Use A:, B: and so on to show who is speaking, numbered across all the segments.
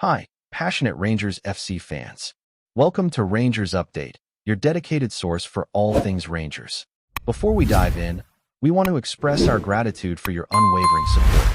A: Hi, passionate Rangers FC fans. Welcome to Rangers Update, your dedicated source for all things Rangers. Before we dive in, we want to express our gratitude for your unwavering support.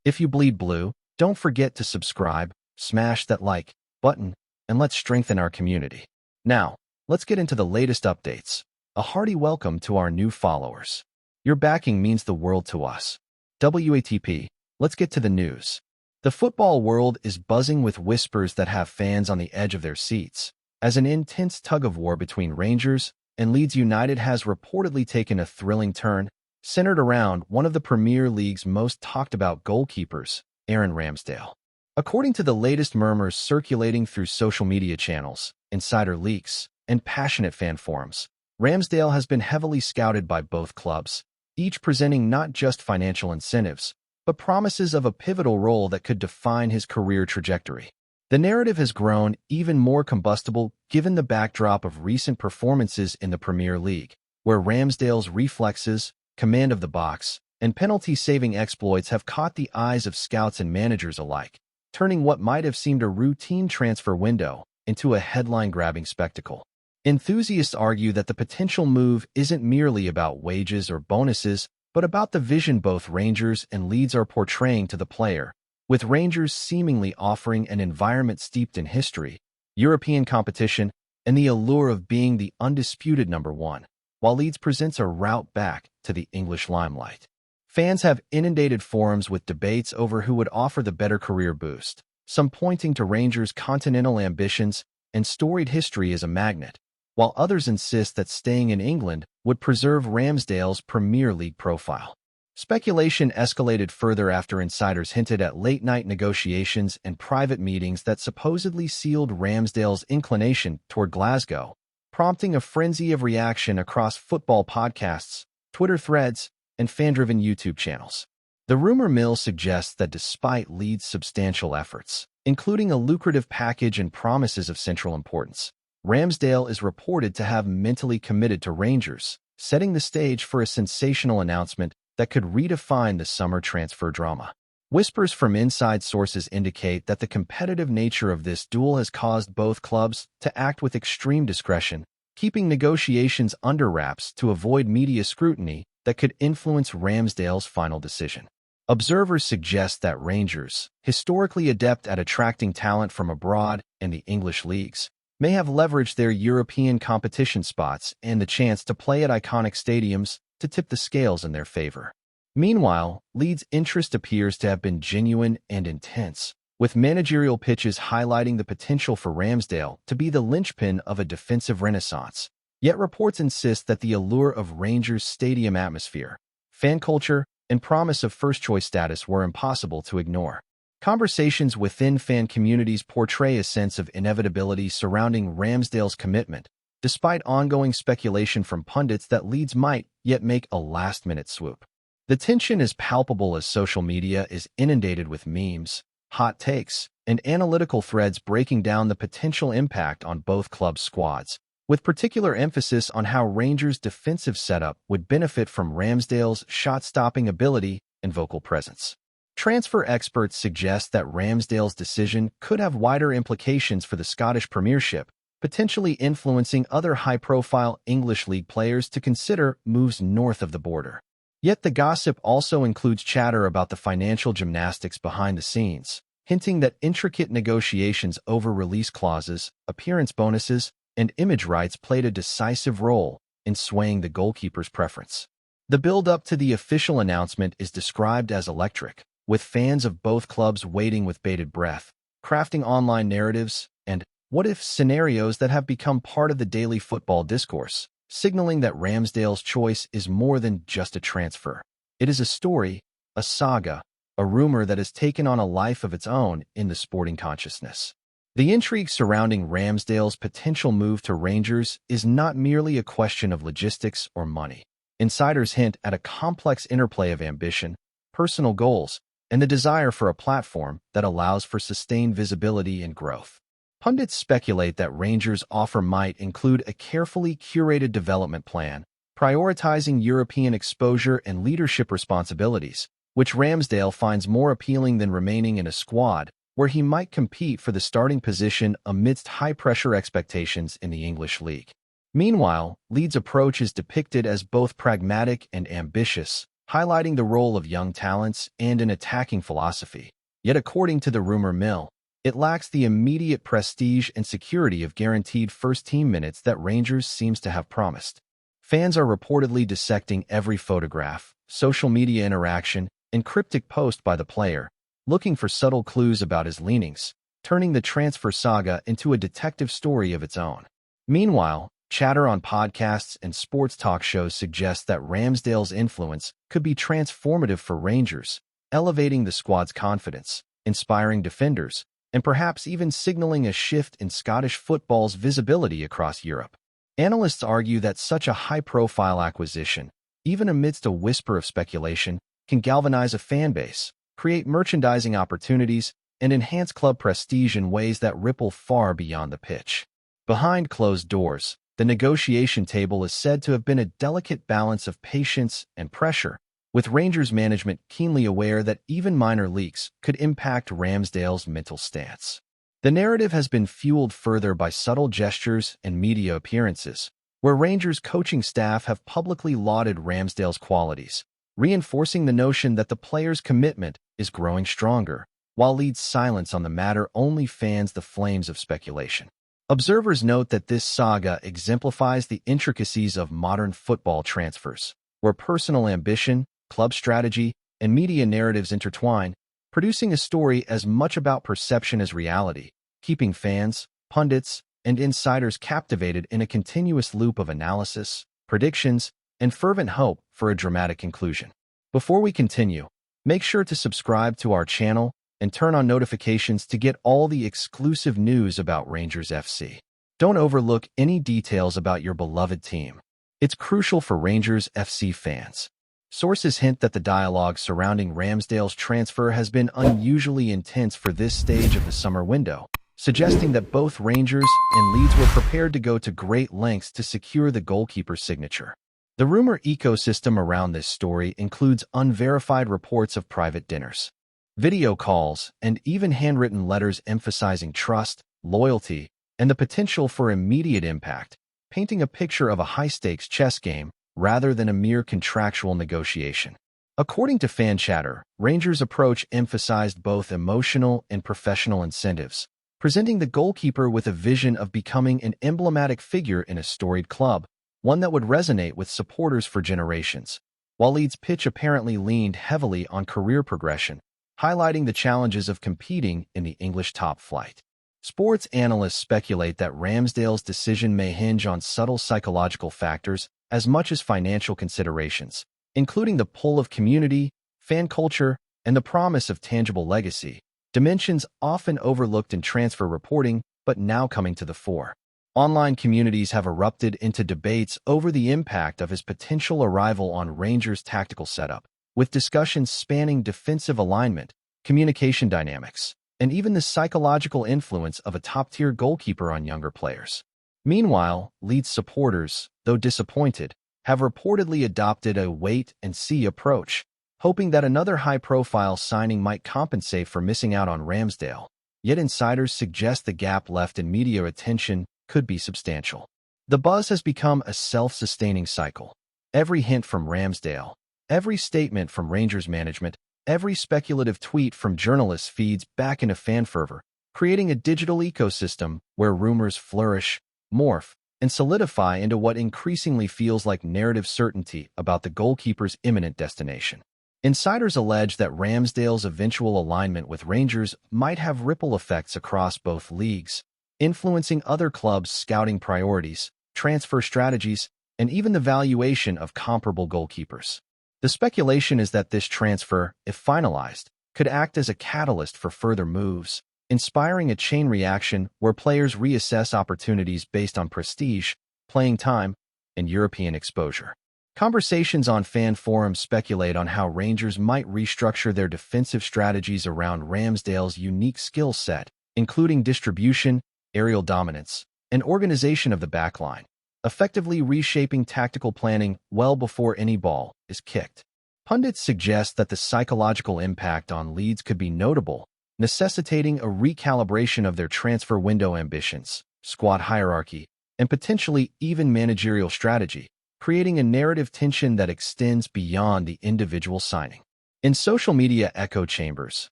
A: If you bleed blue, don't forget to subscribe, smash that like button, and let's strengthen our community. Now, let's get into the latest updates. A hearty welcome to our new followers. Your backing means the world to us. WATP, let's get to the news. The football world is buzzing with whispers that have fans on the edge of their seats, as an intense tug-of-war between Rangers and Leeds United has reportedly taken a thrilling turn, centered around one of the Premier League's most talked-about goalkeepers, Aaron Ramsdale. According to the latest murmurs circulating through social media channels, insider leaks, and passionate fan forums, Ramsdale has been heavily scouted by both clubs, each presenting not just financial incentives, but promises of a pivotal role that could define his career trajectory. The narrative has grown even more combustible given the backdrop of recent performances in the Premier League, where Ramsdale's reflexes, command of the box, and penalty-saving exploits have caught the eyes of scouts and managers alike, turning what might have seemed a routine transfer window into a headline-grabbing spectacle. Enthusiasts argue that the potential move isn't merely about wages or bonuses, but about the vision both Rangers and Leeds are portraying to the player, with Rangers seemingly offering an environment steeped in history, European competition, and the allure of being the undisputed number one, while Leeds presents a route back to the English limelight. Fans have inundated forums with debates over who would offer the better career boost, some pointing to Rangers' continental ambitions and storied history as a magnet, while others insist that staying in England would preserve Ramsdale's Premier League profile. Speculation escalated further after insiders hinted at late-night negotiations and private meetings that supposedly sealed Ramsdale's inclination toward Glasgow, prompting a frenzy of reaction across football podcasts, Twitter threads, and fan-driven YouTube channels. The rumor mill suggests that despite Leeds' substantial efforts, including a lucrative package and promises of central importance, Ramsdale is reported to have mentally committed to Rangers, setting the stage for a sensational announcement that could redefine the summer transfer drama. Whispers from inside sources indicate that the competitive nature of this duel has caused both clubs to act with extreme discretion, keeping negotiations under wraps to avoid media scrutiny that could influence Ramsdale's final decision. Observers suggest that Rangers, historically adept at attracting talent from abroad and the English leagues, may have leveraged their European competition spots and the chance to play at iconic stadiums to tip the scales in their favor. Meanwhile, Leeds' interest appears to have been genuine and intense, with managerial pitches highlighting the potential for Ramsdale to be the linchpin of a defensive renaissance. Yet reports insist that the allure of Rangers' stadium atmosphere, fan culture, and promise of first-choice status were impossible to ignore. Conversations within fan communities portray a sense of inevitability surrounding Ramsdale's commitment, despite ongoing speculation from pundits that Leeds might yet make a last-minute swoop. The tension is palpable as social media is inundated with memes, hot takes, and analytical threads breaking down the potential impact on both clubs' squads, with particular emphasis on how Rangers' defensive setup would benefit from Ramsdale's shot-stopping ability and vocal presence. Transfer experts suggest that Ramsdale's decision could have wider implications for the Scottish Premiership, potentially influencing other high-profile English League players to consider moves north of the border. Yet the gossip also includes chatter about the financial gymnastics behind the scenes, hinting that intricate negotiations over release clauses, appearance bonuses, and image rights played a decisive role in swaying the goalkeeper's preference. The build-up to the official announcement is described as electric, with fans of both clubs waiting with bated breath, crafting online narratives and what-if scenarios that have become part of the daily football discourse, signaling that Ramsdale's choice is more than just a transfer. It is a story, a saga, a rumor that has taken on a life of its own in the sporting consciousness. The intrigue surrounding Ramsdale's potential move to Rangers is not merely a question of logistics or money. Insiders hint at a complex interplay of ambition, personal goals, and the desire for a platform that allows for sustained visibility and growth. Pundits speculate that Rangers' offer might include a carefully curated development plan, prioritizing European exposure and leadership responsibilities, which Ramsdale finds more appealing than remaining in a squad where he might compete for the starting position amidst high-pressure expectations in the English League. Meanwhile, Leeds' approach is depicted as both pragmatic and ambitious, highlighting the role of young talents and an attacking philosophy. Yet according to the rumor mill, it lacks the immediate prestige and security of guaranteed first-team minutes that Rangers seems to have promised. Fans are reportedly dissecting every photograph, social media interaction, and cryptic post by the player, looking for subtle clues about his leanings, turning the transfer saga into a detective story of its own. Meanwhile, chatter on podcasts and sports talk shows suggests that Ramsdale's influence could be transformative for Rangers, elevating the squad's confidence, inspiring defenders, and perhaps even signaling a shift in Scottish football's visibility across Europe. Analysts argue that such a high-profile acquisition, even amidst a whisper of speculation, can galvanize a fan base, create merchandising opportunities, and enhance club prestige in ways that ripple far beyond the pitch. Behind closed doors, the negotiation table is said to have been a delicate balance of patience and pressure, with Rangers management keenly aware that even minor leaks could impact Ramsdale's mental stance. The narrative has been fueled further by subtle gestures and media appearances, where Rangers' coaching staff have publicly lauded Ramsdale's qualities, reinforcing the notion that the player's commitment is growing stronger, while Leeds' silence on the matter only fans the flames of speculation. Observers note that this saga exemplifies the intricacies of modern football transfers, where personal ambition, club strategy, and media narratives intertwine, producing a story as much about perception as reality, keeping fans, pundits, and insiders captivated in a continuous loop of analysis, predictions, and fervent hope for a dramatic conclusion. Before we continue, make sure to subscribe to our channel and turn on notifications to get all the exclusive news about Rangers FC. Don't overlook any details about your beloved team. It's crucial for Rangers FC fans. Sources hint that the dialogue surrounding Ramsdale's transfer has been unusually intense for this stage of the summer window, suggesting that both Rangers and Leeds were prepared to go to great lengths to secure the goalkeeper's signature. The rumor ecosystem around this story includes unverified reports of private dinners, video calls, and even handwritten letters emphasizing trust, loyalty, and the potential for immediate impact, painting a picture of a high-stakes chess game rather than a mere contractual negotiation. According to fan chatter, Rangers' approach emphasized both emotional and professional incentives, presenting the goalkeeper with a vision of becoming an emblematic figure in a storied club, one that would resonate with supporters for generations, while Leeds' pitch apparently leaned heavily on career progression, highlighting the challenges of competing in the English top flight. Sports analysts speculate that Ramsdale's decision may hinge on subtle psychological factors as much as financial considerations, including the pull of community, fan culture, and the promise of tangible legacy, dimensions often overlooked in transfer reporting but now coming to the fore. Online communities have erupted into debates over the impact of his potential arrival on Rangers' tactical setup, with discussions spanning defensive alignment, communication dynamics, and even the psychological influence of a top-tier goalkeeper on younger players. Meanwhile, Leeds supporters, though disappointed, have reportedly adopted a wait-and-see approach, hoping that another high-profile signing might compensate for missing out on Ramsdale. Yet insiders suggest the gap left in media attention could be substantial. The buzz has become a self-sustaining cycle. Every hint from Ramsdale, every statement from Rangers management, every speculative tweet from journalists feeds back into fan fervor, creating a digital ecosystem where rumors flourish, morph, and solidify into what increasingly feels like narrative certainty about the goalkeeper's imminent destination. Insiders allege that Ramsdale's eventual alignment with Rangers might have ripple effects across both leagues, influencing other clubs' scouting priorities, transfer strategies, and even the valuation of comparable goalkeepers. The speculation is that this transfer, if finalized, could act as a catalyst for further moves, inspiring a chain reaction where players reassess opportunities based on prestige, playing time, and European exposure. Conversations on fan forums speculate on how Rangers might restructure their defensive strategies around Ramsdale's unique skill set, including distribution, aerial dominance, and organization of the backline, effectively reshaping tactical planning well before any ball is kicked. Pundits suggest that the psychological impact on Leeds could be notable, necessitating a recalibration of their transfer window ambitions, squad hierarchy, and potentially even managerial strategy, creating a narrative tension that extends beyond the individual signing. In social media echo chambers,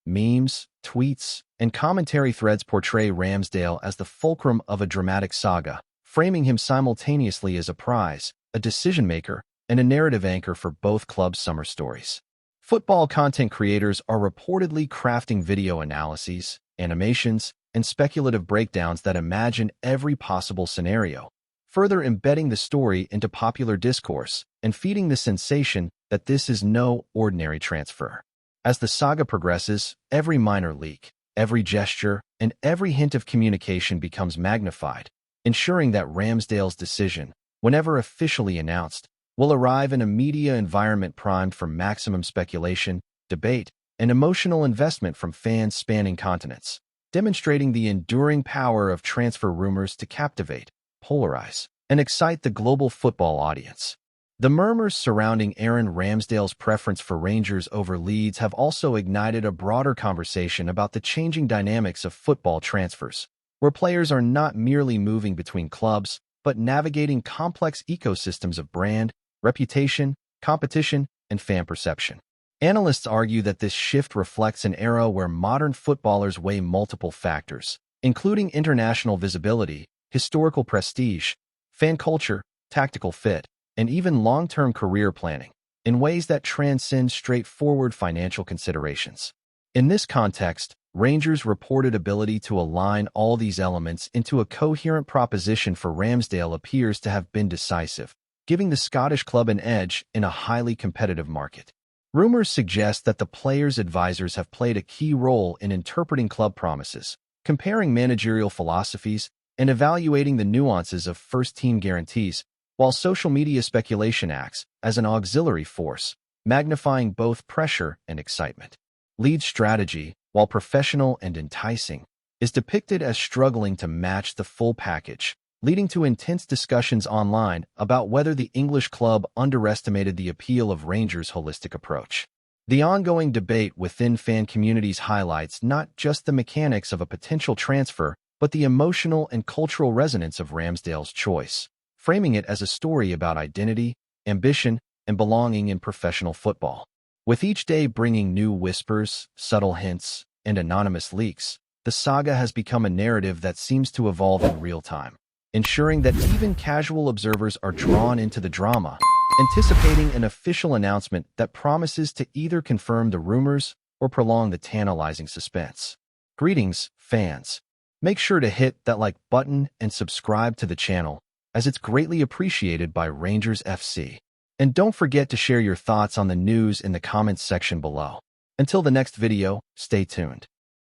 A: memes, tweets, and commentary threads portray Ramsdale as the fulcrum of a dramatic saga, framing him simultaneously as a prize, a decision-maker, and a narrative anchor for both clubs' summer stories. Football content creators are reportedly crafting video analyses, animations, and speculative breakdowns that imagine every possible scenario, further embedding the story into popular discourse and feeding the sensation that this is no ordinary transfer. As the saga progresses, every minor leak, every gesture, and every hint of communication becomes magnified, ensuring that Ramsdale's decision, whenever officially announced, will arrive in a media environment primed for maximum speculation, debate, and emotional investment from fans spanning continents, demonstrating the enduring power of transfer rumors to captivate, polarize, and excite the global football audience. The murmurs surrounding Aaron Ramsdale's preference for Rangers over Leeds have also ignited a broader conversation about the changing dynamics of football transfers, where players are not merely moving between clubs, but navigating complex ecosystems of brand, reputation, competition, and fan perception. Analysts argue that this shift reflects an era where modern footballers weigh multiple factors, including international visibility, historical prestige, fan culture, tactical fit, and even long-term career planning, in ways that transcend straightforward financial considerations. In this context, Rangers' reported ability to align all these elements into a coherent proposition for Ramsdale appears to have been decisive, giving the Scottish club an edge in a highly competitive market. Rumors suggest that the players' advisors have played a key role in interpreting club promises, comparing managerial philosophies, and evaluating the nuances of first-team guarantees, while social media speculation acts as an auxiliary force, magnifying both pressure and excitement. Leeds' strategy, while professional and enticing, is depicted as struggling to match the full package, leading to intense discussions online about whether the English club underestimated the appeal of Rangers' holistic approach. The ongoing debate within fan communities highlights not just the mechanics of a potential transfer, but the emotional and cultural resonance of Ramsdale's choice, framing it as a story about identity, ambition, and belonging in professional football. With each day bringing new whispers, subtle hints, and anonymous leaks, the saga has become a narrative that seems to evolve in real time, ensuring that even casual observers are drawn into the drama, anticipating an official announcement that promises to either confirm the rumors or prolong the tantalizing suspense. Greetings, fans. Make sure to hit that like button and subscribe to the channel, as it's greatly appreciated by Rangers FC. And don't forget to share your thoughts on the news in the comments section below. Until the next video, stay tuned.